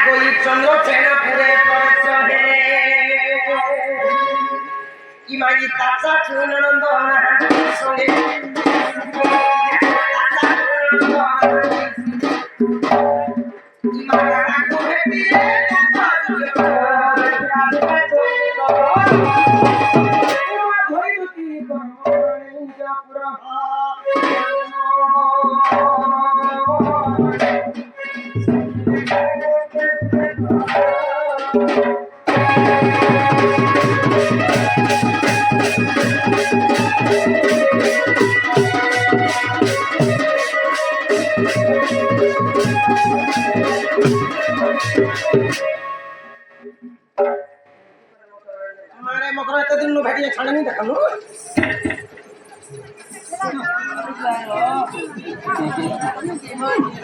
कोई चंद्र फेना पूरे पड़छ हे कि माई ताचा चुनंद ना संगे ताचा चुनंद कि मारा को भेटिए हमारे मकर इतने दिन भेटिए खाने नहीं देखा लो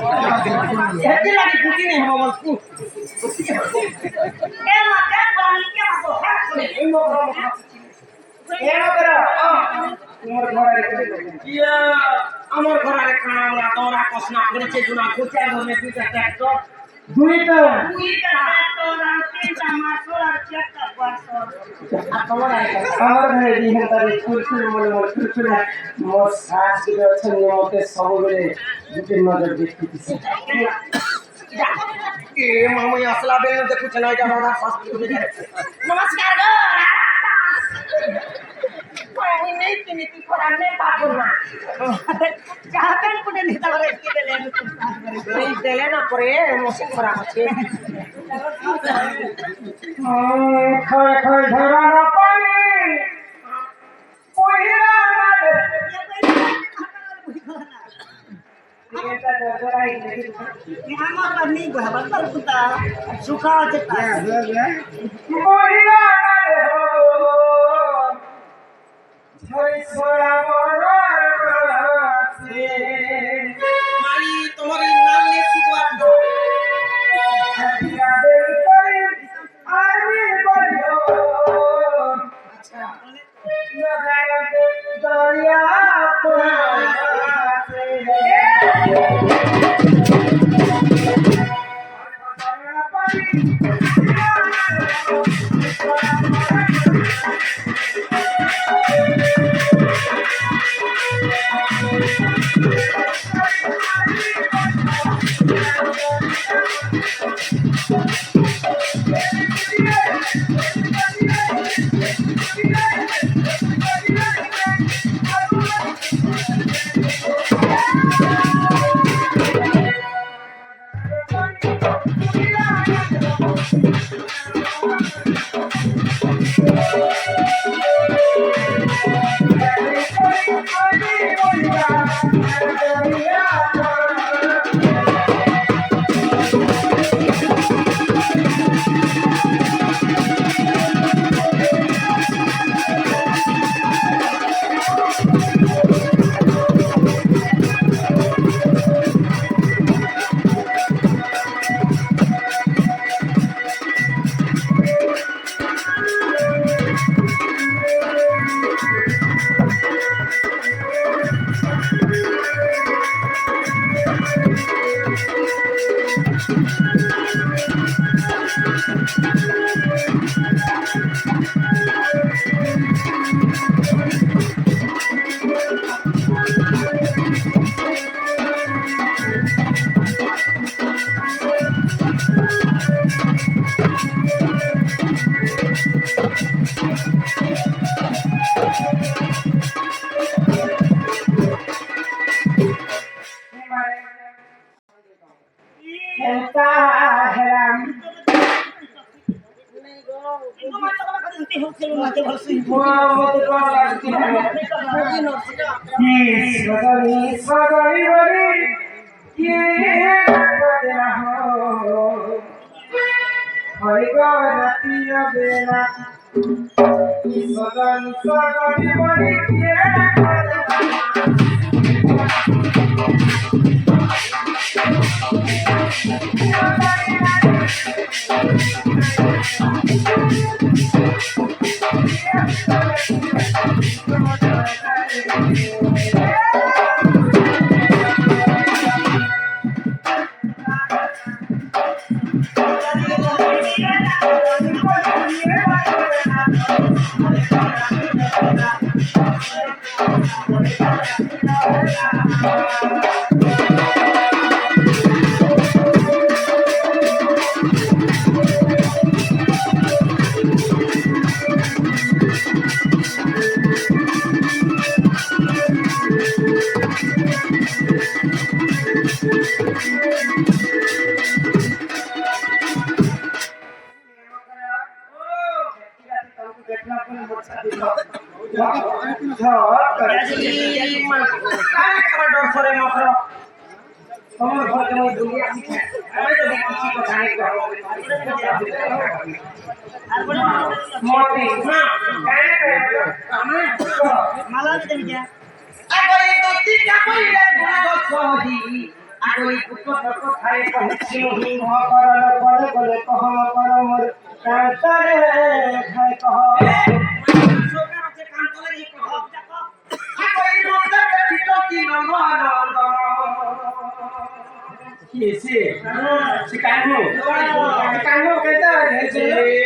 हेती लागी कुकी नहीं हो बस कुकी है ए मत पानी के मत है ए मकर তোমার ঘরে কিয়া আমার ঘরে খানা আমরা তোরা কসনা করেছে জুনা কোচার মনে দুইটা ট্রাক্টর দুইটা ট্রাক্টর আর তিনটা মাছর আর চারটা বাসর আর তোমার আমার ঘরে দিহেন তার কুলকুল কুলকুল মোর শ্বাস দিতে হচ্ছে নিয়মতে সবগুলো দুটির নজর দেখতেছি এ মামাই আসলা বেল দেখুছ না এটা আমার শ্বাস দিতে নমস্কার গো कोई नहीं किनीति कराने पागो ना चाहतन पुणे नेता रे के देले नहीं देले ना परे मोसे खरा আছে खय खय धरा ना पानी कोइरा ना এটা ধরাই नहीं আমার পানি গহবত पर कुता सुखा जता कोइरा ना तुम्हारी नाम ने सुखवा डर सरे मकर তোমার ঘরে মই দুনিয়া আছে আমি তো দেখছি কথা নাই মতে না কানে আমি মালা দেন কে আগই তো টিকা কইলে গুণ গছদি আগই পুত্র কথায় কইছি হিম করল বল বল কহ কর মোর কান্তরে খায় কহ সোনা আছে কান্তরে কহ আগই মতে টিকি নমন Yes, si Kano kita si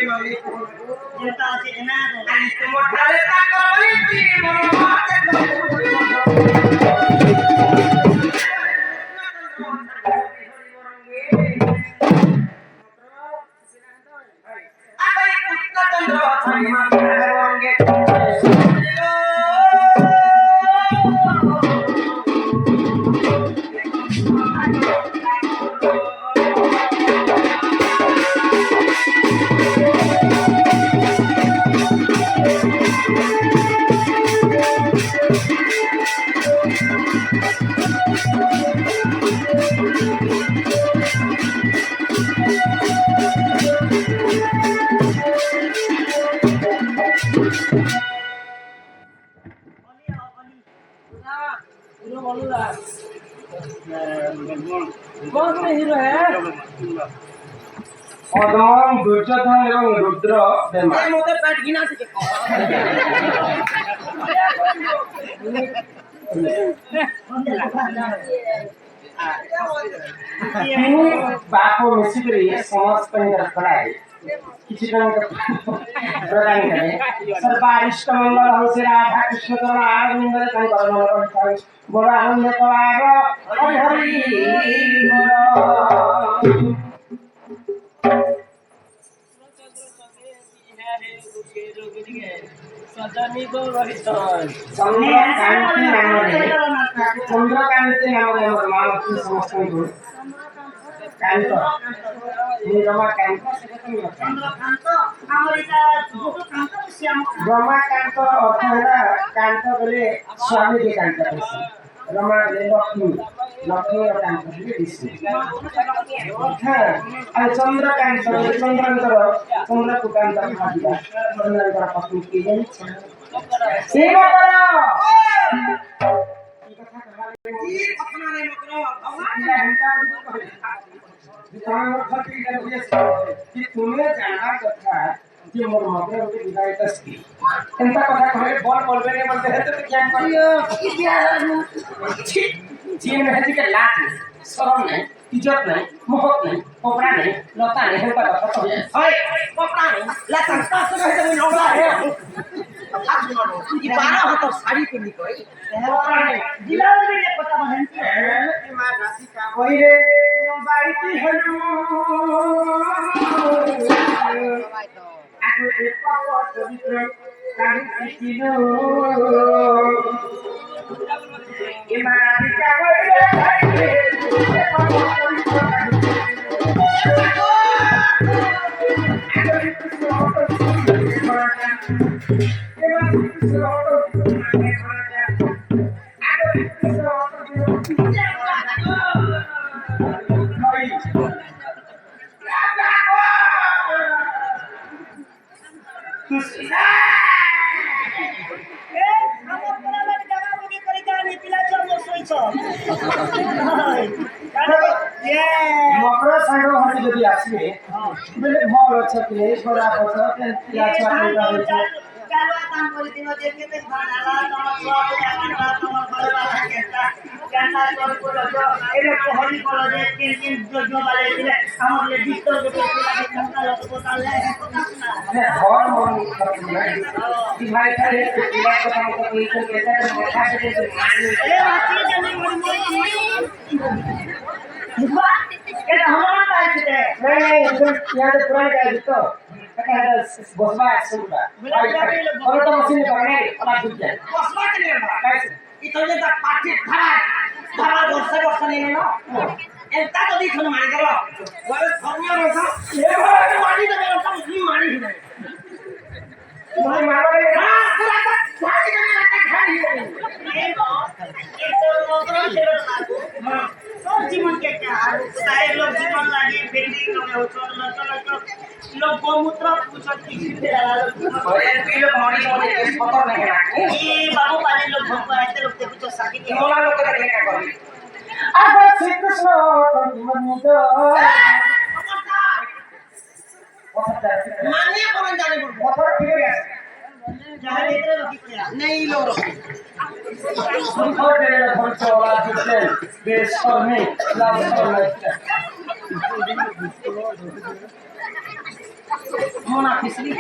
mami kita si enado ay tumutale ta ko iti mo ay kutta tandro ay marange हिरो है अदम दुर्योधन एवं रुद्र बेमार मोदे पेट गिना से बापो मिसिकरी समस्त खड़ाए किसी तरह का प्रदान करे सर्वारिष्ट मंगल हो से राधा कृष्ण तो आनंद का करण बड़ा आनंद तो आगो हरि हरि सजनी को रहित चंद्रकांति नाम मानव समस्त कांत रमाकांत चंद्रकांत अमृता कांत श्याम रमाकांत अर्थ है कांत बोले स्वामी के कांत रमा लक्ष्मी लक्ष्मी और कांत विष्णु और चंद्रकांत चंद्रंतर चंद्रकुकांत भागिया चंद्रंतर पत्नी की जन सेवा करो की अपना रे मकरो कि तुम्हें जाना कथा कि मोर मगर के विदाई तस्की एंता कथा कहले बोल बोलबे ने बोलते है तो क्या करियो जीवन में है के लात शरम नहीं इज्जत नहीं मोहब्बत नहीं कपड़ा नहीं लता नहीं है पर कथा है ओए कपड़ा नहीं लता का तो है तो लौड़ा है कि 12 हाथ साड़ी पहनी कोई कपड़ा नहीं जिला में पता बहन की मां राशि का वही रे बाईती हनु aku epako pavitra kami kino imanadika boile bhaile epako pavitra मकर संग जदि आसबे बेले भल अच्छा के बड़ा अच्छा के अच्छा चालू काम करि दिनो जे केते भानाला तमर सब जाना तमर घर वाला केता केना कर को एरे कोहरी को जे किन जो वाले दिले हमर ले बिस्तर के पिला के कंटा लोग को ताले है अरे और मन कि भाई करे पिला को काम को कोई को कहता है माथा से ए बाती जाने मोर ये हमारा पास है नहीं यहाँ तो पुराने का तो बसवा सुनता और तो मशीन करने वाला ठीक है बसवा के लिए कैसे इतने तक पाठी खड़ा वर्षे नहीं ना एंता तो दी थन मार गलो बोले धर्म रोसा ये मारी तो मेरा सब नहीं मारी ही नहीं मारो रे लोग गोमूत्र पूछत किसी अरे तू लोग हमारी समझ के पता नहीं है ये बाबू पाले लोग हमको आते लोग ते कुछ साथी के मोला लोग के देखे क्या करी अब श्री कृष्ण मन दो माने कौन जाने बोल बहुत ठीक है जहां देते रखी पड़ा नहीं लो हमको दे हम चोला जिससे बेस पर में लाभ कर मोना फिसली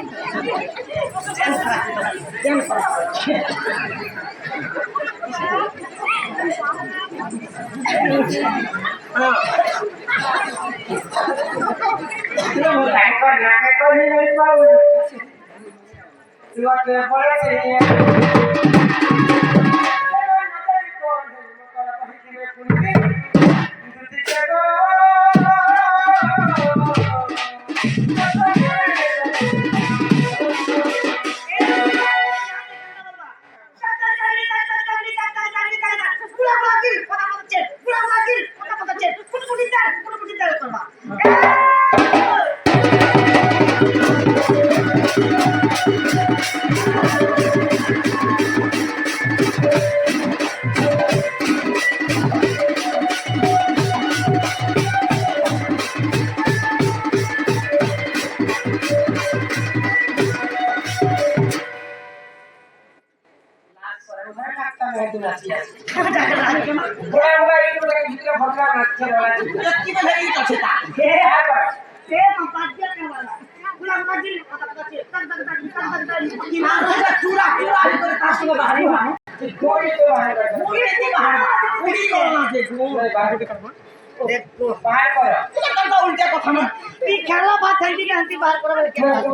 देखो बाहर करो तो उल्टा কথা না এই খেলা বাদ হেলদি কে আনতি বাहर করা के हाथ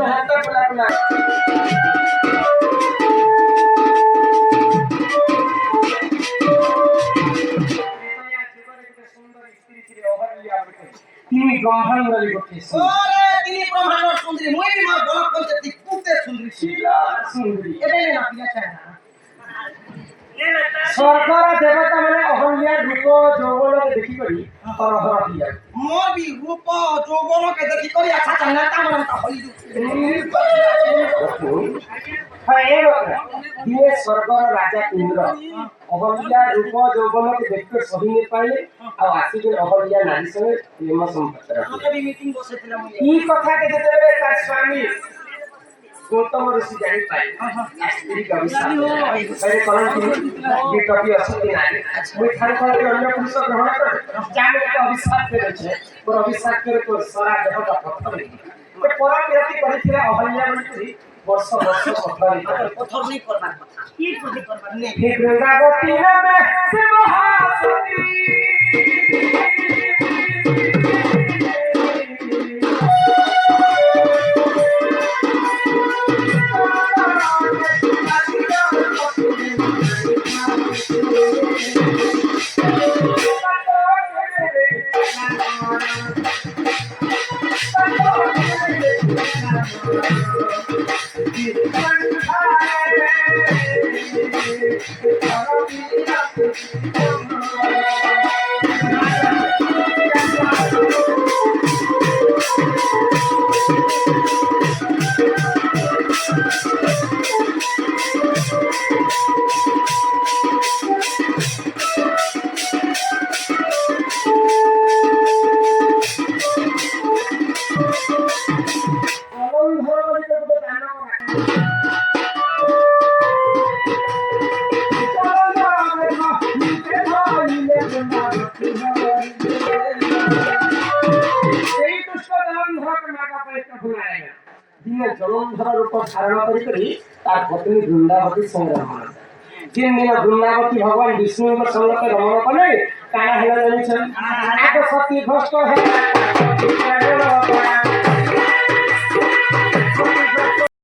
बुला बुला তিনি গহন বলি করতেছে ওরে তিনি ব্রহ্মাণ্ড সুন্দরী মই বি মার বলক বলতে তুই কুতে সুন্দরী শিলা সুন্দরী এটাই না পিলা চায় না সরকার দেবতা মানে অহল্যার রূপ যৌবনকে দেখি করি তরহর দিয়া মোর বি রূপ যৌবনকে দেখি করি আচ্ছা চাইনা তা মানে তা হই হ্যাঁ এই দিয়ে স্বর্গর রাজা ইন্দ্র অহল্যার রূপ যৌবনকে দেখতে সহি নে পাইলে আর আসিকে অহল্যা নারী সঙ্গে প্রেম সম্পর্ক রাখে আমি মিটিং বসেছিলাম এই কথা কে যেতে তার স্বামী गौतम ऋषि जानी पाए स्त्री का विश्वास पहले कलम की ये कभी असली नहीं मैं थारे पर अन्य पुरुष ग्रहण कर जाने का अभिशाप करे छे और अभिशाप करे तो सारा देह का पत्थर नहीं तो परा विरति करिथिला अहल्या मंत्री वर्ष वर्ष पत्थर नहीं करबार কথা কি প্রতি করবার নেই हे गंगावती में से महासती जलंधर रूप धारण करी तार पत्नी वृंदावती संग्राम तीन दिन वृंदावती भगवान विष्णु संगत रमण कले काना हेला जानिछन आक सती भ्रष्ट है